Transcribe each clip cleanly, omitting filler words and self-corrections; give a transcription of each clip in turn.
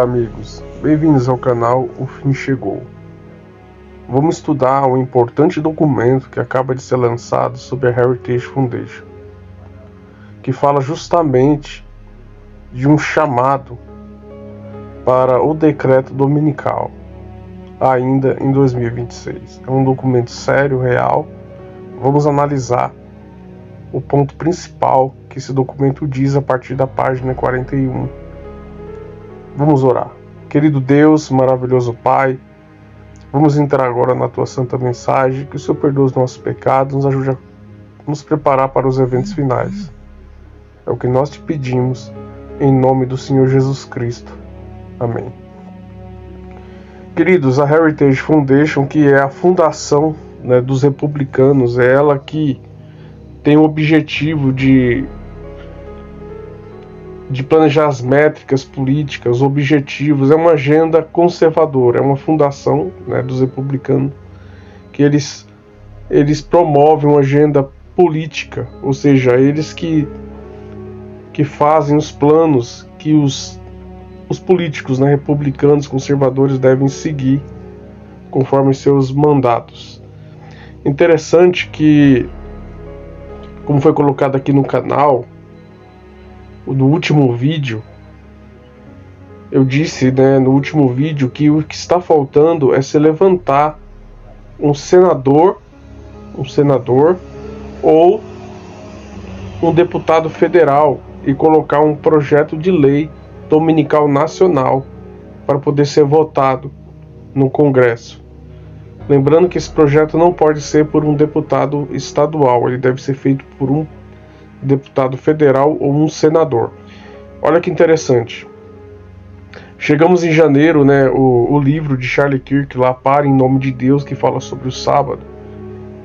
Olá amigos, bem-vindos ao canal O Fim Chegou. Vamos estudar um importante documento que acaba de ser lançado sobre a Heritage Foundation, que fala justamente de um chamado para o decreto dominical, ainda em 2026. É um documento sério, real. Vamos analisar o ponto principal que esse documento diz a partir da página 41. Vamos orar. Querido Deus, maravilhoso Pai, vamos entrar agora na Tua Santa Mensagem, que o Senhor perdoe os nossos pecados, nos ajude a nos preparar para os eventos finais. É o que nós te pedimos, em nome do Senhor Jesus Cristo. Amém. Queridos, a Heritage Foundation, que é a fundação, dos republicanos, é ela que tem o objetivo de planejar as métricas políticas, os objetivos. É uma agenda conservadora, é uma fundação, dos republicanos, que eles promovem uma agenda política, ou seja, eles que fazem os planos que os políticos, republicanos, conservadores devem seguir conforme seus mandatos. Interessante que, como foi colocado aqui no canal, no último vídeo, eu disse, no último vídeo, que o que está faltando é se levantar um senador ou um deputado federal e colocar um projeto de lei dominical nacional para poder ser votado no Congresso. Lembrando que esse projeto não pode ser por um deputado estadual, ele deve ser feito por um deputado federal ou um senador. Olha que interessante. Chegamos em janeiro, o livro de Charlie Kirk, lá, Pare em Nome de Deus, que fala sobre o sábado.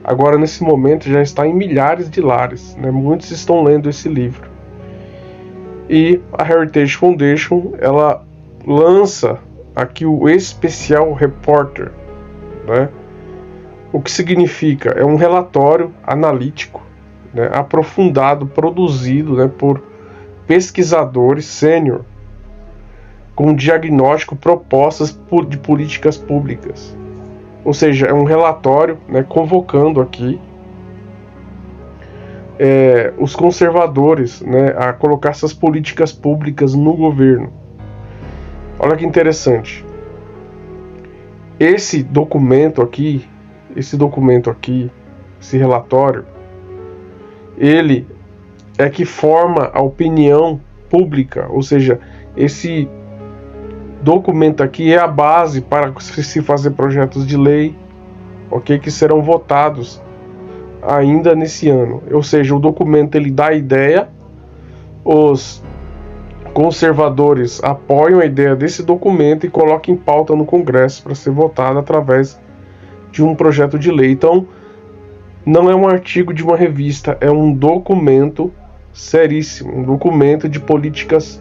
Agora, nesse momento, já está em milhares de lares. Muitos estão lendo esse livro. E a Heritage Foundation, ela lança aqui o Special Reporter. O que significa? É um relatório analítico, aprofundado, produzido por pesquisadores sênior, com diagnóstico, propostas de políticas públicas. Ou seja, é um relatório, convocando aqui os conservadores, a colocar essas políticas públicas no governo. Olha que interessante. Esse documento aqui, esse relatório, ele é que forma a opinião pública, ou seja, esse documento aqui é a base para se fazer projetos de lei, que serão votados ainda nesse ano. Ou seja, o documento ele dá a ideia, os conservadores apoiam a ideia desse documento e colocam em pauta no Congresso para ser votado através de um projeto de lei. Então, não é um artigo de uma revista, é um documento seríssimo, um documento de políticas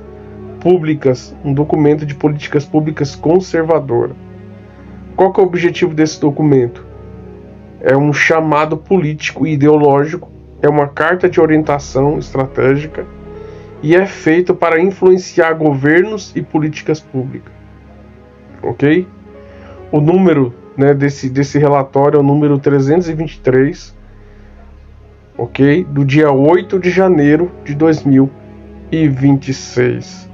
públicas, um documento de políticas públicas conservadora. Qual que é o objetivo desse documento? É um chamado político e ideológico, é uma carta de orientação estratégica e é feito para influenciar governos e políticas públicas. Ok? O número desse relatório é o número 323, do dia 8 de janeiro de 2026.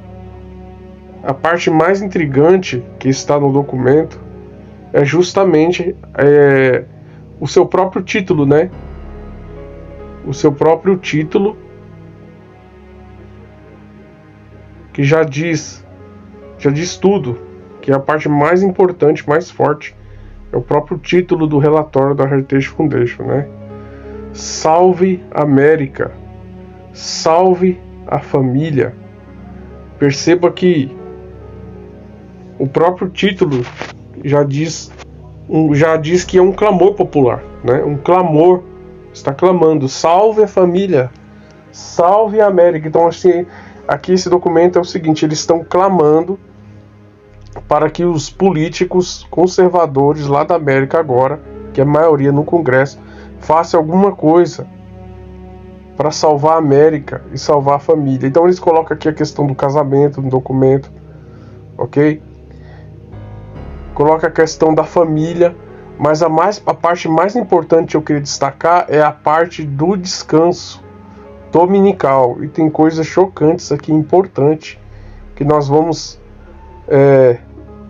A parte mais intrigante que está no documento é justamente o seu próprio título, o seu próprio título, que já diz tudo, que é a parte mais importante, mais forte. É o próprio título do relatório da Heritage Foundation, Salve América, salve a família. Perceba que o próprio título já diz que é um clamor popular, um clamor, está clamando, salve a família, salve a América. Então, assim, aqui esse documento é o seguinte, eles estão clamando para que os políticos conservadores lá da América agora, que é a maioria no Congresso, façam alguma coisa para salvar a América e salvar a família. Então eles colocam aqui a questão do casamento no documento, ok? Coloca a questão da família, mas a parte mais importante que eu queria destacar é a parte do descanso dominical. E tem coisas chocantes aqui, importantes, que nós vamos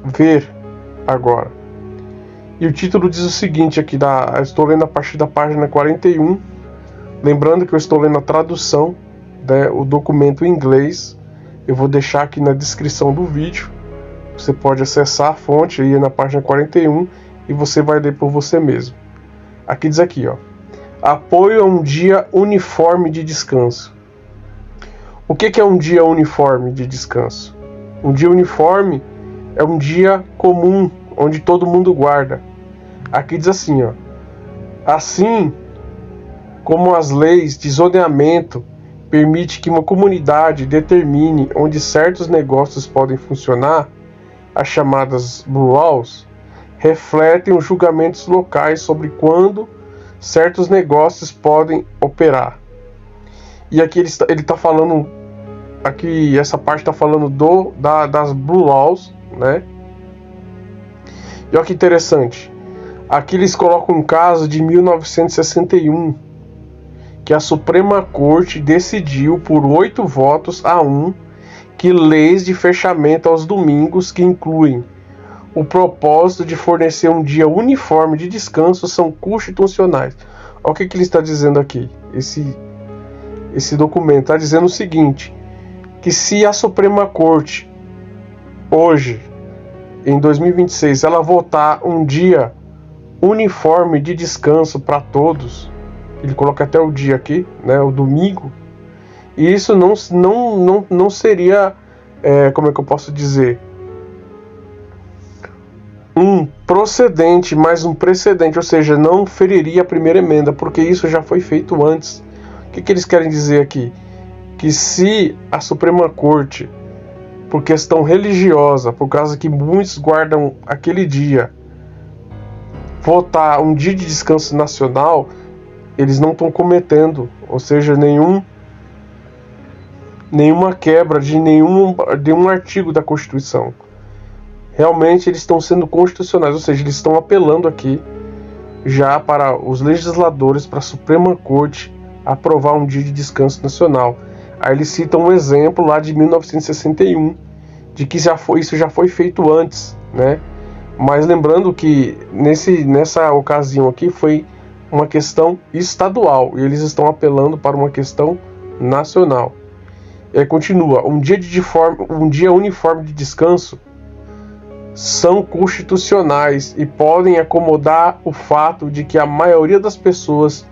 ver agora. E o título diz o seguinte aqui, eu estou lendo a partir da página 41, lembrando que eu estou lendo a tradução, né, o documento em inglês. Eu vou deixar aqui na descrição do vídeo, você pode acessar a fonte aí na página 41 e você vai ler por você mesmo. Aqui diz aqui, ó: apoio a um dia uniforme de descanso. O que é um dia uniforme de descanso? Um dia uniforme é um dia comum, onde todo mundo guarda. Aqui diz assim, ó: assim como as leis de zoneamento permitem que uma comunidade determine onde certos negócios podem funcionar, as chamadas Blue Laws refletem os julgamentos locais sobre quando certos negócios podem operar. E aqui ele está falando, aqui essa parte está falando das Blue Laws, né? E olha que interessante. Aqui eles colocam um caso de 1961, que a Suprema Corte decidiu por 8 votos a 1 que leis de fechamento aos domingos, que incluem o propósito de fornecer um dia uniforme de descanso, são constitucionais. Olha o que ele está dizendo aqui. Esse documento está dizendo o seguinte, que se a Suprema Corte hoje, em 2026, ela votar um dia uniforme de descanso para todos, ele coloca até o dia aqui, né, o domingo, e isso não seria, como é que eu posso dizer, um procedente, mas um precedente, ou seja, não feriria a primeira emenda, porque isso já foi feito antes. O que eles querem dizer aqui? Que se a Suprema Corte, por questão religiosa, por causa que muitos guardam aquele dia, votar um dia de descanso nacional, eles não estão cometendo, ou seja, nenhuma quebra de nenhum artigo da Constituição. Realmente eles estão sendo constitucionais, ou seja, eles estão apelando aqui já para os legisladores, para a Suprema Corte aprovar um dia de descanso nacional. Aí eles citam um exemplo lá de 1961, de que isso já foi feito antes, né? Mas lembrando que nessa ocasião aqui foi uma questão estadual e eles estão apelando para uma questão nacional. E aí continua: um dia uniforme de descanso são constitucionais e podem acomodar o fato de que a maioria das pessoas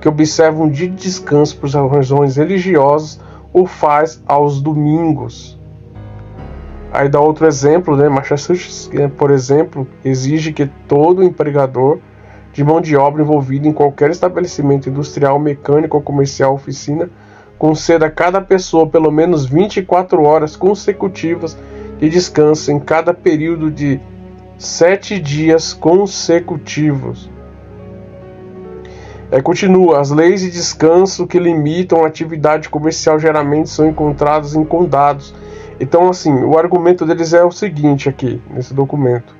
que observam um dia de descanso por razões religiosas o faz aos domingos. Aí dá outro exemplo, né? Massachusetts, por exemplo, exige que todo empregador de mão de obra envolvido em qualquer estabelecimento industrial, mecânico ou comercial, oficina, conceda a cada pessoa pelo menos 24 horas consecutivas de descanso em cada período de 7 dias consecutivos. Continua: as leis de descanso que limitam a atividade comercial geralmente são encontradas em condados. Então, assim, o argumento deles é o seguinte aqui, nesse documento: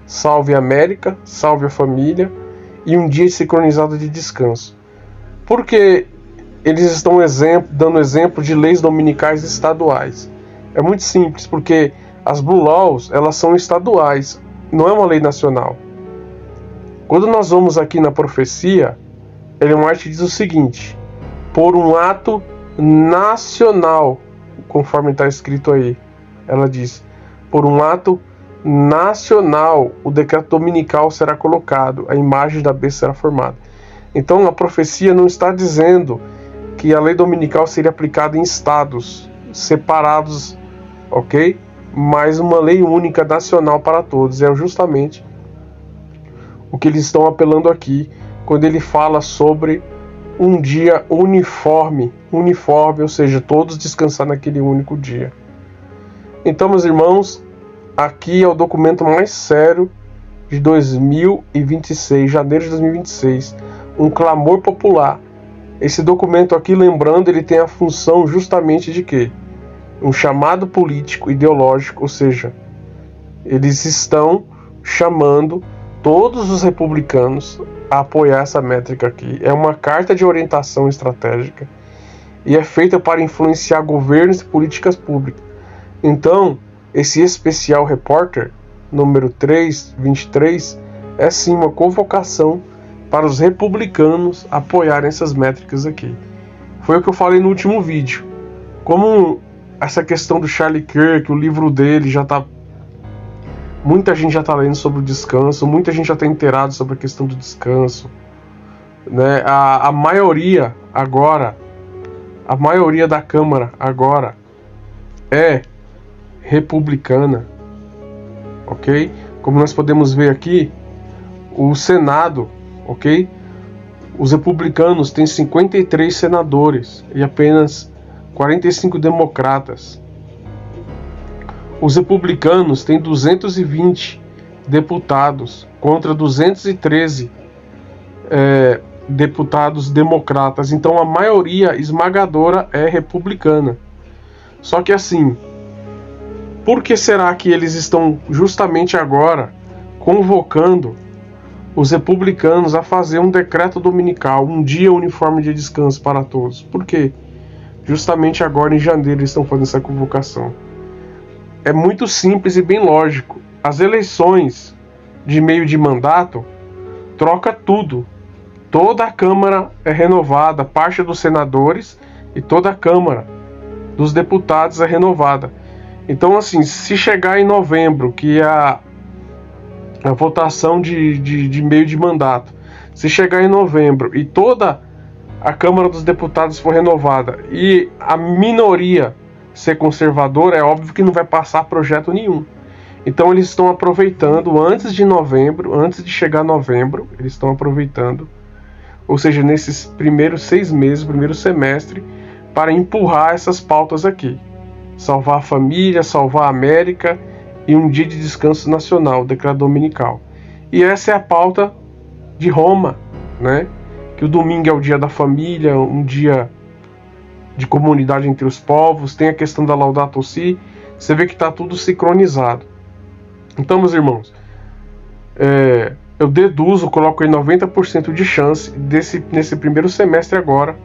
salve a América, salve a família e um dia sincronizado de descanso. Porque eles estão dando exemplo de leis dominicais estaduais. É muito simples, porque as Blue Laws, elas são estaduais, não é uma lei nacional. Quando nós vamos aqui na profecia, Ellen White diz o seguinte: por um ato nacional, conforme está escrito aí, ela diz, por um ato nacional, o decreto dominical será colocado, a imagem da besta será formada. Então a profecia não está dizendo que a lei dominical seria aplicada em estados separados, ok? Mas uma lei única nacional para todos. É justamente o que eles estão apelando aqui, quando ele fala sobre um dia uniforme, ou seja, todos descansar naquele único dia. Então, meus irmãos, aqui é o documento mais sério de 2026, janeiro de 2026, um clamor popular. Esse documento aqui, lembrando, ele tem a função justamente de quê? Um chamado político, ideológico, ou seja, eles estão chamando todos os republicanos a apoiar essa métrica aqui. É uma carta de orientação estratégica e é feita para influenciar governos e políticas públicas. Então, esse especial repórter, número 323, é sim uma convocação para os republicanos apoiarem essas métricas aqui. Foi o que eu falei no último vídeo. Como essa questão do Charlie Kirk, o livro dele já está... Muita gente já está lendo sobre o descanso, muita gente já está inteirado sobre a questão do descanso, né? A maioria agora, a maioria da Câmara agora é republicana, ok? Como nós podemos ver aqui, o Senado, ok? Os republicanos têm 53 senadores e apenas 45 democratas. Os republicanos têm 220 deputados contra 213 deputados democratas. Então a maioria esmagadora é republicana. Só que assim, por que será que eles estão justamente agora convocando os republicanos a fazer um decreto dominical, um dia uniforme de descanso para todos? Por quê? Justamente agora em janeiro eles estão fazendo essa convocação. É muito simples e bem lógico. As eleições de meio de mandato troca tudo. Toda a Câmara é renovada, parte dos senadores e toda a Câmara dos deputados é renovada. Então, assim, se chegar em novembro, que é a votação de meio de mandato, se chegar em novembro e toda a Câmara dos Deputados for renovada e a minoria ser conservadora, é óbvio que não vai passar projeto nenhum. Então eles estão aproveitando antes de novembro, antes de chegar novembro, eles estão aproveitando, ou seja, nesses primeiros 6 meses, primeiro semestre, para empurrar essas pautas aqui. Salvar a família, salvar a América e um dia de descanso nacional, decreto dominical. E essa é a pauta de Roma, né? Que o domingo é o dia da família, um dia de comunidade entre os povos, tem a questão da Laudato Si, você vê que está tudo sincronizado. Então, meus irmãos, eu deduzo, coloco aí 90% de chance nesse primeiro semestre agora,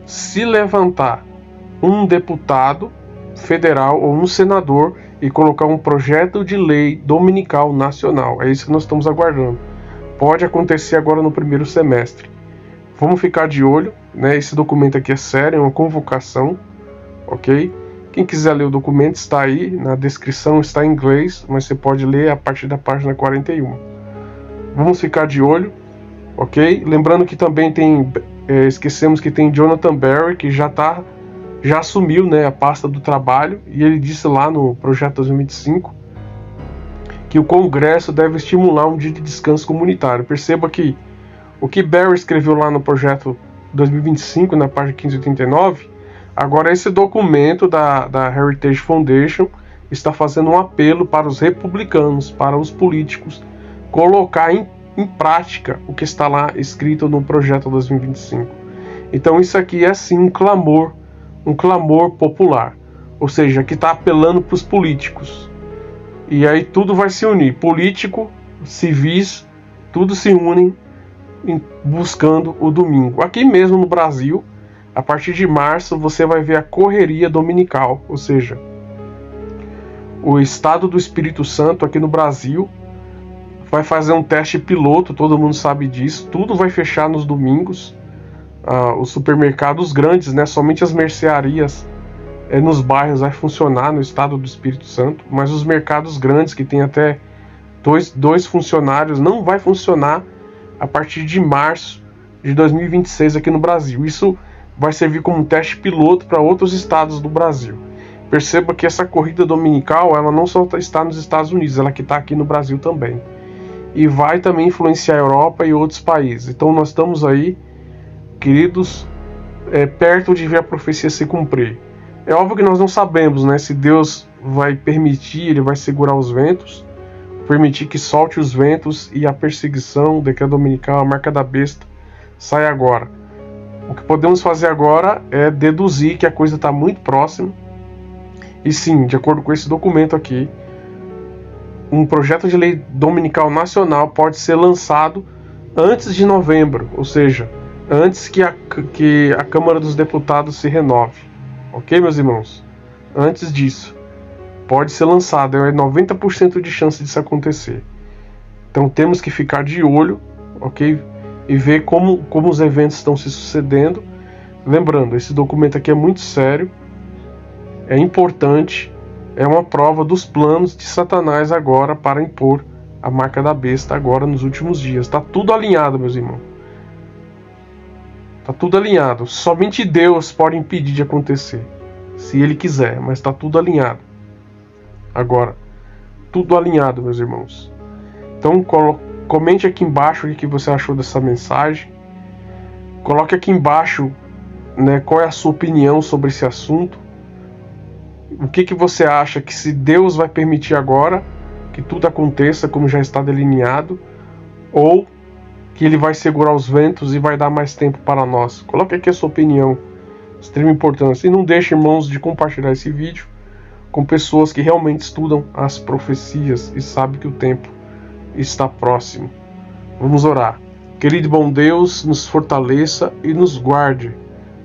se levantar um deputado federal ou um senador e colocar um projeto de lei dominical nacional. É isso que nós estamos aguardando. Pode acontecer agora no primeiro semestre. Vamos ficar de olho, né? Esse documento aqui é sério, é uma convocação, ok? Quem quiser ler o documento está aí, na descrição está em inglês, mas você pode ler a partir da página 41. Vamos ficar de olho, ok? Lembrando que também tem, esquecemos que tem Jonathan Berry, que já assumiu, né, a pasta do trabalho, e ele disse lá no projeto 2025 que o Congresso deve estimular um dia de descanso comunitário. Perceba que o que Berry escreveu lá no projeto 2025, na página 589, agora esse documento da Heritage Foundation está fazendo um apelo para os republicanos, para os políticos, colocar em prática o que está lá escrito no projeto 2025. Então isso aqui é sim um clamor popular, ou seja, que está apelando para os políticos. E aí tudo vai se unir, político, civis, tudo se unem buscando o domingo. Aqui mesmo no Brasil, a partir de março, você vai ver a correria dominical, ou seja, o estado do Espírito Santo aqui no Brasil vai fazer um teste piloto, todo mundo sabe disso, tudo vai fechar nos domingos. Os supermercados grandes, né, somente as mercearias nos bairros vai funcionar no estado do Espírito Santo, mas os mercados grandes que tem até dois funcionários não vai funcionar a partir de março de 2026 aqui no Brasil. Isso vai servir como um teste piloto para outros estados do Brasil. Perceba que essa corrida dominical, ela não só está nos Estados Unidos, ela que está aqui no Brasil também. E vai também influenciar a Europa e outros países. Então nós estamos aí, queridos, perto de ver a profecia se cumprir. É óbvio que nós não sabemos, né, se Deus vai permitir, ele vai segurar os ventos, permitir que solte os ventos e a perseguição, o decreto dominical, a marca da besta, sai agora. O que podemos fazer agora é deduzir que a coisa está muito próxima. E sim, de acordo com esse documento aqui, um projeto de lei dominical nacional pode ser lançado antes de novembro, ou seja, antes que a Câmara dos Deputados se renove. Ok, meus irmãos? Antes disso, pode ser lançado, é 90% de chance disso acontecer. Então temos que ficar de olho, ok? E ver como os eventos estão se sucedendo. Lembrando, esse documento aqui é muito sério, é importante, é uma prova dos planos de Satanás agora para impor a marca da besta agora nos últimos dias. Está tudo alinhado, meus irmãos. Está tudo alinhado. Somente Deus pode impedir de acontecer, se Ele quiser, mas está tudo alinhado. Agora, tudo alinhado, meus irmãos. Então, comente aqui embaixo o que você achou dessa mensagem. Coloque aqui embaixo, né, qual é a sua opinião sobre esse assunto. O que você acha que, se Deus vai permitir agora que tudo aconteça como já está delineado, ou que Ele vai segurar os ventos e vai dar mais tempo para nós. Coloque aqui a sua opinião, extrema importância. E não deixe, irmãos, de compartilhar esse vídeo com pessoas que realmente estudam as profecias e sabem que o tempo está próximo. Vamos orar. Querido e bom Deus, nos fortaleça e nos guarde,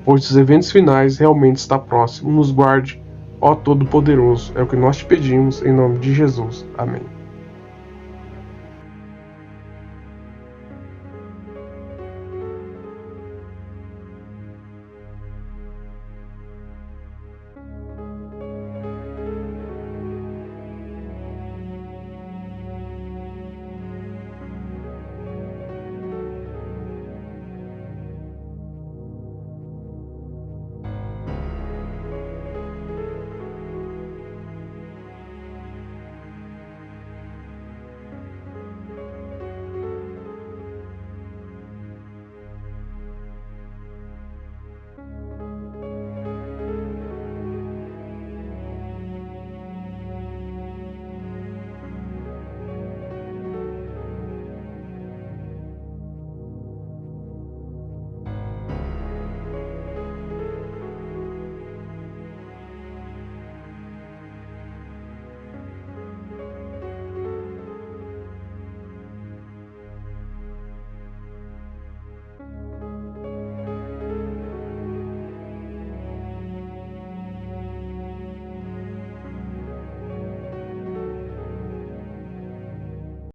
pois os eventos finais realmente estão próximos. Nos guarde, ó Todo-Poderoso. É o que nós te pedimos, em nome de Jesus. Amém.